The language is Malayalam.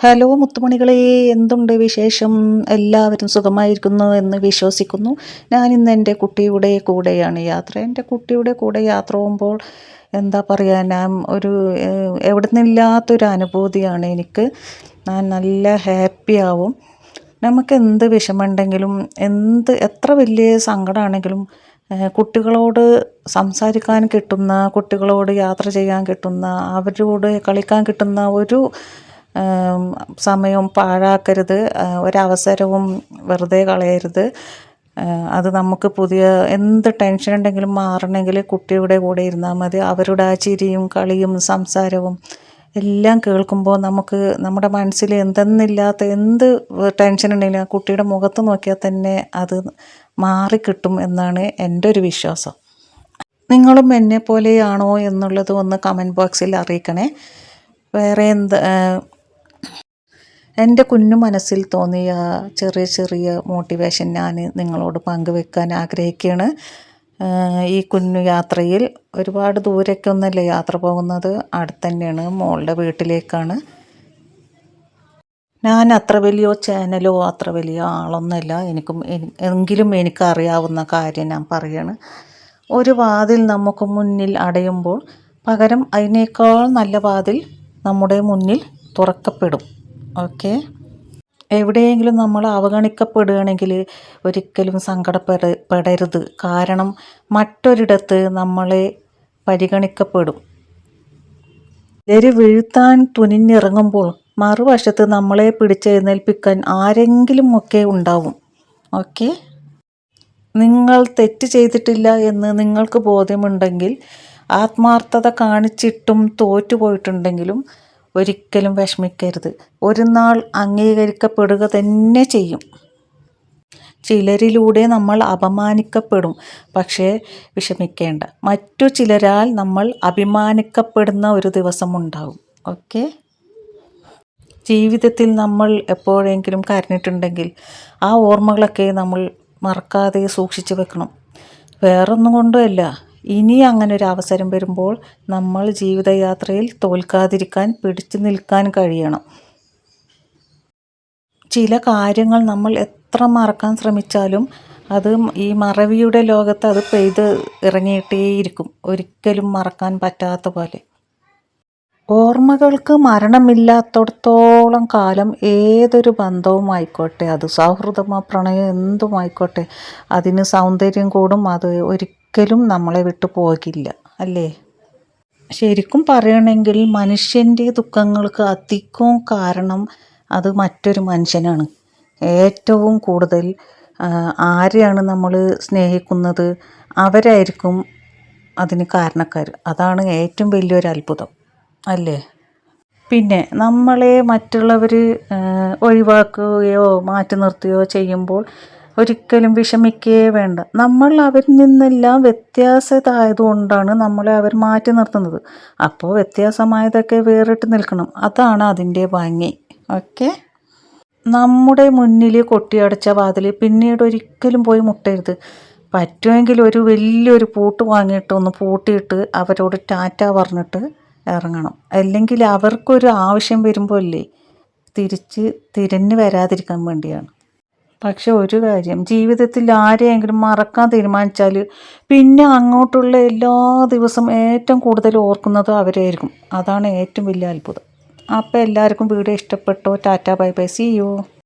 ഹലോ മുത്തുമണികളെ, എന്തുണ്ട് വിശേഷം? എല്ലാവരും സുഖമായിരിക്കുന്നു എന്ന് വിശ്വസിക്കുന്നു. ഞാനിന്ന് എൻ്റെ കുട്ടിയുടെ കൂടെയാണ് യാത്ര. എൻ്റെ കുട്ടിയുടെ കൂടെ യാത്ര പോകുമ്പോൾ എന്താ പറയുക, ഞാൻ ഒരു എവിടെ നിന്നില്ലാത്തൊരു അനുഭൂതിയാണ് എനിക്ക്. ഞാൻ നല്ല ഹാപ്പി ആവും. നമുക്ക് എന്ത് വിഷമമുണ്ടെങ്കിലും എത്ര വലിയ സങ്കടമാണെങ്കിലും കുട്ടികളോട് സംസാരിക്കാൻ കിട്ടുന്ന, കുട്ടികളോട് യാത്ര ചെയ്യാൻ കിട്ടുന്ന, അവരോട് കളിക്കാൻ കിട്ടുന്ന ഒരു സമയവും പാഴാക്കരുത്. ഒരവസരവും വെറുതെ കളയരുത്. അത് നമുക്ക് എന്ത് ടെൻഷൻ ഉണ്ടെങ്കിലും മാറണമെങ്കിൽ കുട്ടിയുടെ കൂടെ ഇരുന്നാൽ മതി. അവരുടെ ആ ചിരിയും കളിയും സംസാരവും എല്ലാം കേൾക്കുമ്പോൾ നമ്മുടെ മനസ്സിൽ എന്ത് ടെൻഷൻ ഉണ്ടെങ്കിലും ആ കുട്ടിയുടെ മുഖത്ത് നോക്കിയാൽ തന്നെ അത് മാറിക്കിട്ടും എന്നാണ് എൻ്റെ ഒരു വിശ്വാസം. നിങ്ങളും എന്നെ പോലെയാണോ എന്നുള്ളത് ഒന്ന് കമൻറ്റ് ബോക്സിൽ അറിയിക്കണേ. വേറെ എൻ്റെ കുഞ്ഞു മനസ്സിൽ തോന്നിയ ചെറിയ ചെറിയ മോട്ടിവേഷൻ ഞാൻ നിങ്ങളോട് പങ്കുവെക്കാൻ ആഗ്രഹിക്കുകയാണ്. ഈ കുഞ്ഞു യാത്രയിൽ ഒരുപാട് ദൂരേക്കൊന്നുമല്ല യാത്ര പോകുന്നത്, അടുത്ത് തന്നെയാണ്, മോളുടെ വീട്ടിലേക്കാണ്. ഞാൻ അത്ര വലിയ ചാനലോ അത്ര വലിയ ആളൊന്നുമല്ല. എങ്കിലും എനിക്കറിയാവുന്ന കാര്യം ഞാൻ പറയുകയാണ്. ഒരു വാതിൽ നമുക്ക് മുന്നിൽ അടയുമ്പോൾ പകരം അതിനേക്കാൾ നല്ല വാതിൽ നമ്മുടെ മുന്നിൽ തുറക്കപ്പെടും. ഓക്കെ, എവിടെയെങ്കിലും നമ്മൾ അവഗണിക്കപ്പെടുകയാണെങ്കിൽ ഒരിക്കലും സങ്കടപ്പെടരുത്. കാരണം മറ്റൊരിടത്ത് നമ്മളെ പരിഗണിക്കപ്പെടും. ചിലർ വീഴ്ത്താൻ തുനിഞ്ഞിറങ്ങുമ്പോൾ മറുവശത്ത് നമ്മളെ പിടിച്ചെഴുന്നേൽപ്പിക്കാൻ ആരെങ്കിലും ഒക്കെ ഉണ്ടാവും. ഓക്കെ, നിങ്ങൾ തെറ്റ് ചെയ്തിട്ടില്ല എന്ന് നിങ്ങൾക്ക് ബോധ്യമുണ്ടെങ്കിൽ, ആത്മാർത്ഥത കാണിച്ചിട്ടും തോറ്റുപോയിട്ടുണ്ടെങ്കിലും ഒരിക്കലും വിഷമിക്കരുത്. ഒരു നാൾ അംഗീകരിക്കപ്പെടുക തന്നെ ചെയ്യും. ചിലരിലൂടെ നമ്മൾ അപമാനിക്കപ്പെടും, പക്ഷേ വിഷമിക്കേണ്ട. മറ്റു ചിലരാൽ നമ്മൾ അഭിമാനിക്കപ്പെടുന്ന ഒരു ദിവസമുണ്ടാകും. ഓക്കെ, ജീവിതത്തിൽ നമ്മൾ എപ്പോഴെങ്കിലും കരഞ്ഞിട്ടുണ്ടെങ്കിൽ ആ ഓർമ്മകളൊക്കെ നമ്മൾ മറക്കാതെ സൂക്ഷിച്ചു വെക്കണം. വേറൊന്നും കൊണ്ടുമല്ല, ഇനി അങ്ങനെ ഒരു അവസരം വരുമ്പോൾ നമ്മൾ ജീവിതയാത്രയിൽ തോൽക്കാതിരിക്കാൻ, പിടിച്ചു നിൽക്കാൻ കഴിയണം. ചില കാര്യങ്ങൾ നമ്മൾ എത്ര മറക്കാൻ ശ്രമിച്ചാലും അത് ഈ മറവിയുടെ ലോകത്ത് അത് പെയ്ത് ഇറങ്ങിയിട്ടേയിരിക്കും, ഒരിക്കലും മറക്കാൻ പറ്റാത്ത പോലെ. ഓർമ്മകൾക്ക് മരണമില്ലാത്തിടത്തോളം കാലം ഏതൊരു ബന്ധവും ആയിക്കോട്ടെ, അത് സൗഹൃദമോ പ്രണയം എന്തുമായിക്കോട്ടെ, അതിന് സൗന്ദര്യം കൂടും. അത് ഒരിക്കലും നമ്മളെ വിട്ടു പോകില്ല, അല്ലേ? ശരിക്കും പറയണമെങ്കിൽ മനുഷ്യൻ്റെ ദുഃഖങ്ങൾക്ക് അധികവും കാരണം അത് മറ്റൊരു മനുഷ്യനാണ്. ഏറ്റവും കൂടുതൽ ആരെയാണ് നമ്മൾ സ്നേഹിക്കുന്നത്, അവരായിരിക്കും അതിന് കാരണക്കാർ. അതാണ് ഏറ്റവും വലിയൊരു അത്ഭുതം, അല്ലേ? പിന്നെ നമ്മളെ മറ്റുള്ളവർ ഒഴിവാക്കുകയോ മാറ്റി നിർത്തുകയോ ചെയ്യുമ്പോൾ ഒരിക്കലും വിഷമിക്കുകയേ വേണ്ട. നമ്മൾ അവരിൽ നിന്നെല്ലാം വ്യത്യാസമായതുകൊണ്ടാണ് നമ്മളെ അവർ മാറ്റി നിർത്തുന്നത്. അപ്പോൾ വ്യത്യാസമായതൊക്കെ വേറിട്ട് നിൽക്കണം, അതാണ് അതിൻ്റെ ഭംഗി. ഓക്കെ, നമ്മുടെ മുന്നിൽ കൊട്ടിയടച്ച വാതിൽ പിന്നീട് ഒരിക്കലും പോയി മുട്ടരുത്. പറ്റുമെങ്കിൽ ഒരു വലിയൊരു പൂട്ട് വാങ്ങിയിട്ട് ഒന്ന് പൂട്ടിയിട്ട് അവരോട് ടാറ്റ പറഞ്ഞിട്ട് ഇറങ്ങണം. അല്ലെങ്കിൽ അവർക്കൊരു ആവശ്യം വരുമ്പോൾ അല്ലേ, തിരിഞ്ഞ് വരാതിരിക്കാൻ വേണ്ടിയാണ്. പക്ഷെ ഒരു കാര്യം, ജീവിതത്തിൽ ആരെയെങ്കിലും മറക്കാൻ തീരുമാനിച്ചാൽ പിന്നെ അങ്ങോട്ടുള്ള എല്ലാ ദിവസവും ഏറ്റവും കൂടുതൽ ഓർക്കുന്നത് അവരായിരിക്കും. അതാണ് ഏറ്റവും വലിയ അത്ഭുതം. അപ്പോൾ എല്ലാവർക്കും വീഡിയോ ഇഷ്ടപ്പെട്ടോ? Tata bye bye, see U.